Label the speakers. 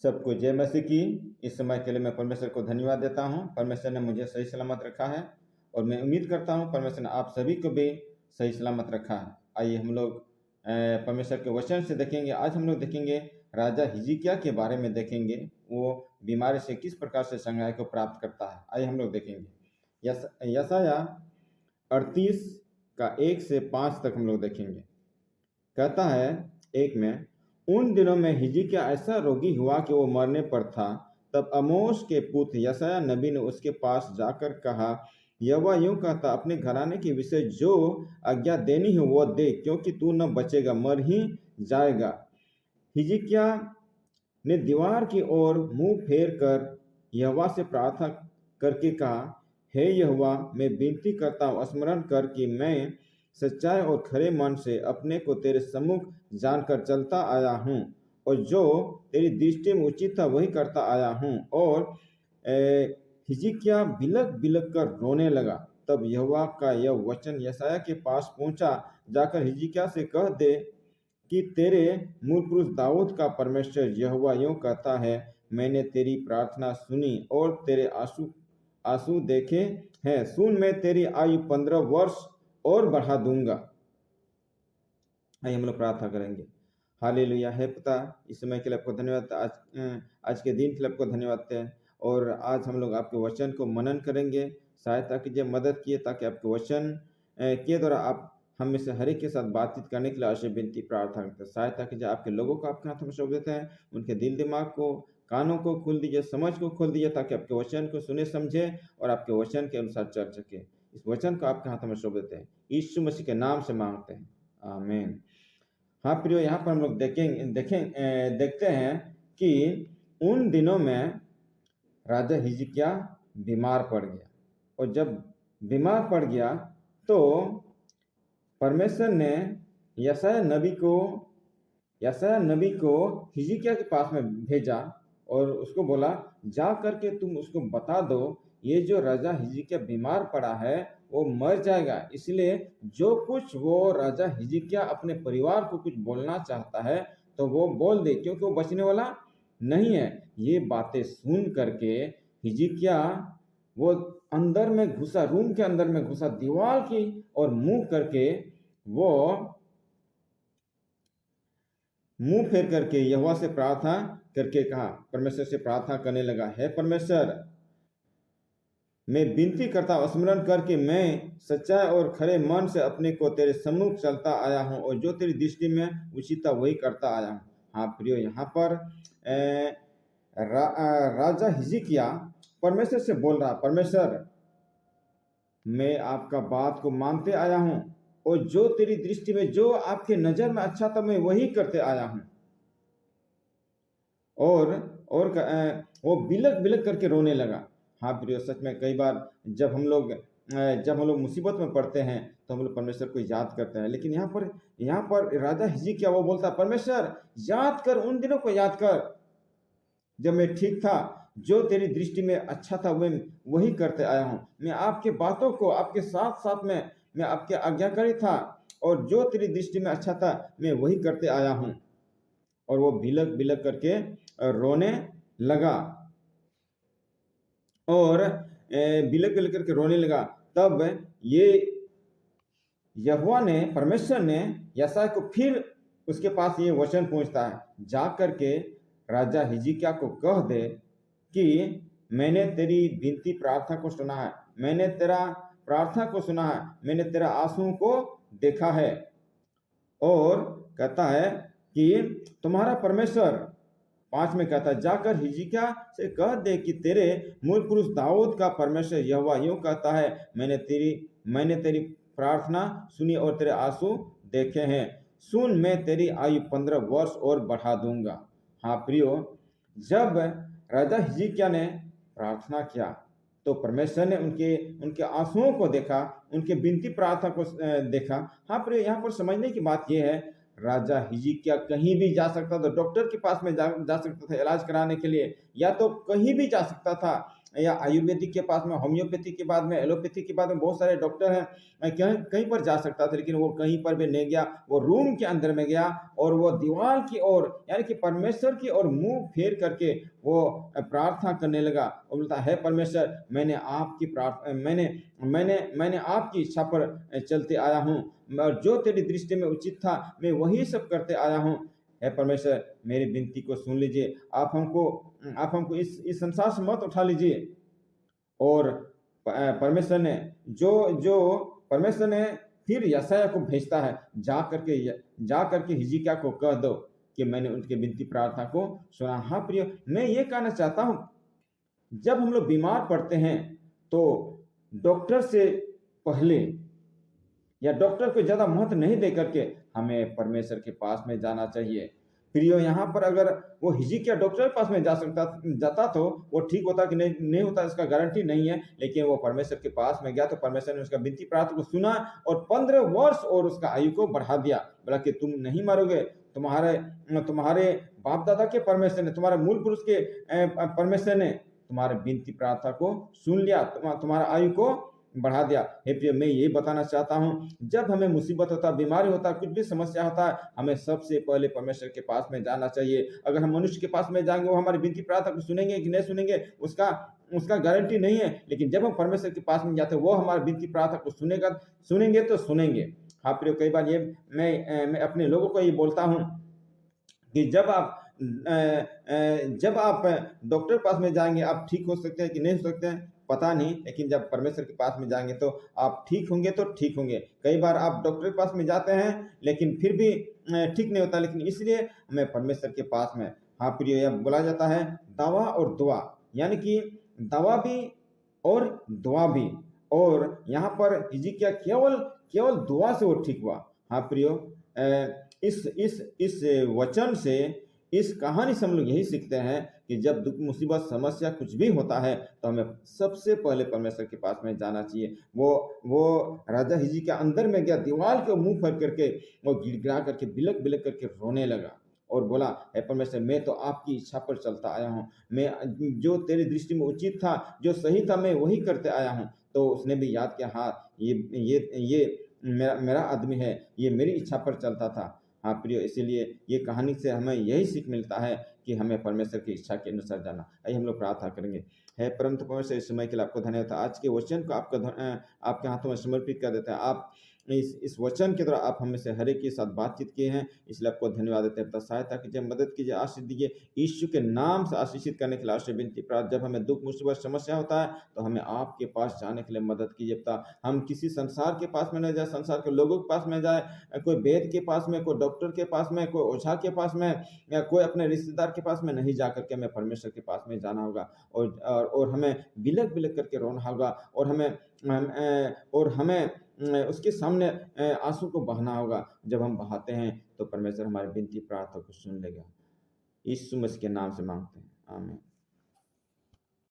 Speaker 1: सबको जय मसीह की। इस समय के लिए मैं परमेश्वर को धन्यवाद देता हूं। परमेश्वर ने मुझे सही सलामत रखा है और मैं उम्मीद करता हूं परमेश्वर ने आप सभी को भी सही सलामत रखा है। आइए हम लोग परमेश्वर के वचन से देखेंगे। आज हम लोग देखेंगे राजा हिजकिय्याह के बारे में देखेंगे, वो बीमारी से किस प्रकार से संहाय को प्राप्त करता है। आइए हम लोग देखेंगे यशायाह 38 का 1 से 5 तक हम लोग देखेंगे। कहता है 1 में, उन दिनों में हिजकिय्याह ऐसा रोगी हुआ कि वो मरने पर था। तब आमोस के पुत्र यशायाह नबी ने उसके पास जाकर कहा, यहोवा यूं कहता, अपने घराने के विषय जो आज्ञा देनी है वो दे, क्योंकि तू न बचेगा, मर ही जाएगा। हिजकिय्याह ने दीवार की ओर मुंह फेर कर यहोवा से प्रार्थना करके कहा, हे यहोवा, मैं विनती करता हूँ, स्मरण कर कि मैं सच्चाई और खरे मन से अपने को तेरे सम्मुख जानकर चलता आया हूँ और जो तेरी दृष्टि में उचित था वही करता आया हूँ। और हिजकिय्याह बिलक बिलक कर रोने लगा। तब यहोवा का यह वचन यशायाह के पास पहुंचा, जाकर हिजकिय्याह से कह दे कि तेरे मूल पुरुष दाऊद का परमेश्वर यहोवा यूं कहता है, मैंने तेरी प्रार्थना सुनी और तेरे आंसू देखे हैं। सुन, मैं तेरी आयु 15 वर्ष और बढ़ा दूंगा। आइए हम लोग प्रार्थना करेंगे। हालेलुया। है पिता, इस समय के लिए आपको धन्यवाद। आज के दिन के लिए आपको धन्यवाद है। और आज हम लोग आपके वचन को मनन करेंगे। सहायता कीजिए, मदद कीजिए, ताकि आपके वचन के द्वारा आप हम में से हर एक के साथ बातचीत करने के लिए आशय विनती प्रार्थना करते हैं। सहायता कीजिए, आपके लोगों को आपके हाथों में सौंप देते हैं। उनके दिल दिमाग को, कानों को खोल दीजिए, समझ को खोल दीजिए, ताकि आपके वचन को सुने समझे और आपके वचन के अनुसार चल सके। इस वचन को आपके हाथों में सौंप देते हैं, यीशु मसीह के नाम से मांगते हैं, आमीन। हाँ प्रियो, यहाँ पर हम लोग देखते हैं कि उन दिनों में राजा हिजकिय्याह बीमार पड़ गया, और जब बीमार पड़ गया तो परमेश्वर ने यशायाह नबी को हिजकिय्याह के पास में भेजा और उसको बोला, जा करके तुम उसको बता दो, ये जो राजा हिजकिय्याह बीमार पड़ा है वो मर जाएगा। इसलिए जो कुछ वो राजा हिजकिय्याह अपने परिवार को कुछ बोलना चाहता है तो वो बोल दे, क्योंकि वो बचने वाला नहीं है। ये बातें सुन करके हिजकिय्याह वो अंदर में घुसा, रूम के अंदर में घुसा, दीवार की और मुंह फेर करके यहोवा से प्रार्थना करके कहा, परमेश्वर से प्रार्थना करने लगा, हे परमेश्वर, मैं विनती करता हूँ, स्मरण करके मैं सच्चाई और खरे मन से अपने को तेरे सम्मुख चलता आया हूँ और जो तेरी दृष्टि में उचित था वही करता आया हूँ। हाँ प्रियो, यहाँ पर राजा हिजकिय्याह परमेश्वर से बोल रहा, परमेश्वर, मैं आपका बात को मानते आया हूँ और जो तेरी दृष्टि में, जो आपके नजर में अच्छा था, मैं वही करते आया हूँ। और वो बिलक बिलक करके रोने लगा। हाँ प्रियो, सच में कई बार जब हम लोग मुसीबत में पड़ते हैं तो हम लोग परमेश्वर को याद करते हैं, लेकिन यहाँ पर राजा हिजकिय्याह वो बोलता, परमेश्वर, याद कर, उन दिनों को याद कर जब मैं ठीक था, जो तेरी दृष्टि में अच्छा था मैं वही करते आया हूँ। मैं आपके बातों को, आपके साथ साथ में मैं आपके आज्ञाकारी था और जो तेरी दृष्टि में अच्छा था मैं वही करते आया हूँ। और वो बिलक बिलक करके रोने लगा और बिलक बिलक करके रोने लगा। तब ये यहोवा ने, परमेश्वर ने यशायाह को फिर उसके पास ये वचन पहुंचता है, जा करके राजा हिजकिय्याह को कह दे कि मैंने तेरी विनती प्रार्थना को सुना है, मैंने तेरा प्रार्थना को सुना है, मैंने तेरा आंसू को देखा है। और कहता है कि तुम्हारा परमेश्वर, 5 में कहता है, जाकर हिजकिय्याह से कह दे कि तेरे मूल पुरुष दाऊद का परमेश्वर यहोवा यूं कहता है, मैंने तेरी प्रार्थना सुनी और तेरे आंसू देखे हैं। सुन, मैं तेरी आयु 15 वर्ष और बढ़ा दूंगा। हाँ प्रियो, जब राजा हिजकिय्याह ने प्रार्थना किया तो परमेश्वर ने उनके आंसुओं को देखा, उनके विनती प्रार्थना को देखा। हाँ प्रियो, यहाँ पर समझने की बात यह है, राजा हिजकिय्याह कहीं भी जा सकता था, डॉक्टर के पास में जा सकता था इलाज कराने के लिए, या तो कहीं भी जा सकता था, या आयुर्वेदिक के पास में, होम्योपैथी के बाद में, एलोपैथी के बाद में बहुत सारे डॉक्टर हैं, कहीं कहीं पर जा सकता था, लेकिन वो कहीं पर भी नहीं गया। वो रूम के अंदर में गया और वो दीवार की ओर, यानी कि परमेश्वर की ओर मुंह फेर करके वो प्रार्थना करने लगा। वो बोलता है, परमेश्वर, मैंने आपकी प्रार्थना मैंने आपकी इच्छा पर चलते आया हूँ, और जो तेरी दृष्टि में उचित था मैं वही सब करते आया हूँ। हे परमेश्वर, मेरी विनती को सुन लीजिए। आप हमको इस संसार से मत उठा लीजिए। और परमेश्वर ने जो जो परमेश्वर ने फिर यशायाह को भेजता है, जा करके हिजकिय्याह को कह दो कि मैंने उनकी विनती प्रार्थना को सुना। हाँ प्रिय, मैं ये कहना चाहता हूँ, जब हम लोग बीमार पड़ते हैं तो डॉक्टर से पहले या डॉक्टर को ज्यादा महत्व नहीं दे करके हमें परमेश्वर के पास में जाना चाहिए। प्रियो, यहाँ पर अगर वो हिजकिय्याह डॉक्टर के पास में जाता तो वो ठीक होता कि नहीं होता, इसका गारंटी नहीं है। लेकिन वो परमेश्वर के पास में गया तो परमेश्वर ने उसका विनती प्रार्थना को सुना और 15 वर्ष और उसका आयु को बढ़ा दिया। बोला कि तुम नहीं मरोगे, तुम्हारे बाप दादा के परमेश्वर ने, तुम्हारे मूल पुरुष के परमेश्वर ने तुम्हारे विनती प्रार्थना को सुन लिया, तुम्हारा आयु को बढ़ा दिया। हे प्रिय, मैं ये बताना चाहता हूँ, जब हमें मुसीबत होता, बीमारी होता, कुछ भी समस्या होता है, हमें सबसे पहले परमेश्वर के पास में जाना चाहिए। अगर हम मनुष्य के पास में जाएंगे, वो हमारी विनती प्रार्थना को सुनेंगे कि नहीं सुनेंगे, उसका गारंटी नहीं है। लेकिन जब हम परमेश्वर के पास में जाते हैं, वो हमारी विनती प्रार्थना को सुनेंगे तो सुनेंगे। हाँ प्रिय, कई बार ये मैं अपने लोगों को ये बोलता हूँ कि जब आप डॉक्टर के पास में जाएंगे, आप ठीक हो सकते हैं कि नहीं हो सकते हैं पता नहीं, लेकिन जब परमेश्वर के पास में जाएंगे तो आप ठीक होंगे तो ठीक होंगे। कई बार आप डॉक्टर के पास में जाते हैं लेकिन फिर भी ठीक नहीं होता, लेकिन इसलिए हमें परमेश्वर के पास में, हाँ प्रिय, यह बोला जाता है दवा और दुआ, यानी कि दवा भी और दुआ भी। और यहाँ पर हिजकिय्याह केवल दुआ से वो ठीक हुआ। हाँ प्रियो, इस वचन से, इस कहानी से हम लोग यही सीखते हैं कि जब दुख, मुसीबत, समस्या कुछ भी होता है तो हमें सबसे पहले परमेश्वर के पास में जाना चाहिए। वो राजा हिजकिय्याह अंदर में गया, दीवार के मुंह फर करके वो गिड़गिड़ा करके, बिलक बिलक करके रोने लगा और बोला, हे परमेश्वर, मैं तो आपकी इच्छा पर चलता आया हूँ, मैं जो तेरी दृष्टि में उचित था, जो सही था, मैं वही करते आया हूँ। तो उसने भी याद किया, हाँ ये मेरा आदमी है, ये मेरी इच्छा पर चलता था। हाँ प्रियो, इसीलिए ये कहानी से हमें यही सीख मिलता है कि हमें परमेश्वर की इच्छा के अनुसार जाना। आइए हम लोग प्रार्थना करेंगे। है परम परमेश्वर, इस समय के लिए आपको धन्यवाद। आज के वचन को आपके हाथों में समर्पित कर देते हैं। आप इस वचन के द्वारा आप हमें से हर एक के साथ बातचीत किए हैं, इसलिए आपको धन्यवाद देते हैं। सहायता कीजिए, मदद कीजिए, आशीष दीजिए, यीशु के नाम से आशीषित करने के लिए आश्रय विनती प्रार्थना। जब हमें दुख, मुसीबत, समस्या होता है तो हमें आपके पास जाने के लिए मदद कीजिए पिता। हम किसी संसार के पास में न जाए, संसार के लोगों के पास में जाए, कोई वैद्य के पास में, कोई डॉक्टर के पास में, कोई ओझा के पास में, या कोई अपने रिश्तेदार के पास में नहीं जा करके हमें परमेश्वर के पास में जाना होगा और हमें बिलक बिलक करके रोना होगा और हमें उसके सामने आंसू को बहाना होगा। जब हम बहाते हैं तो परमेश्वर हमारी विनती प्रार्थना को सुन लेगा। यीशु मसीह के नाम से मांगते हैं, आमीन।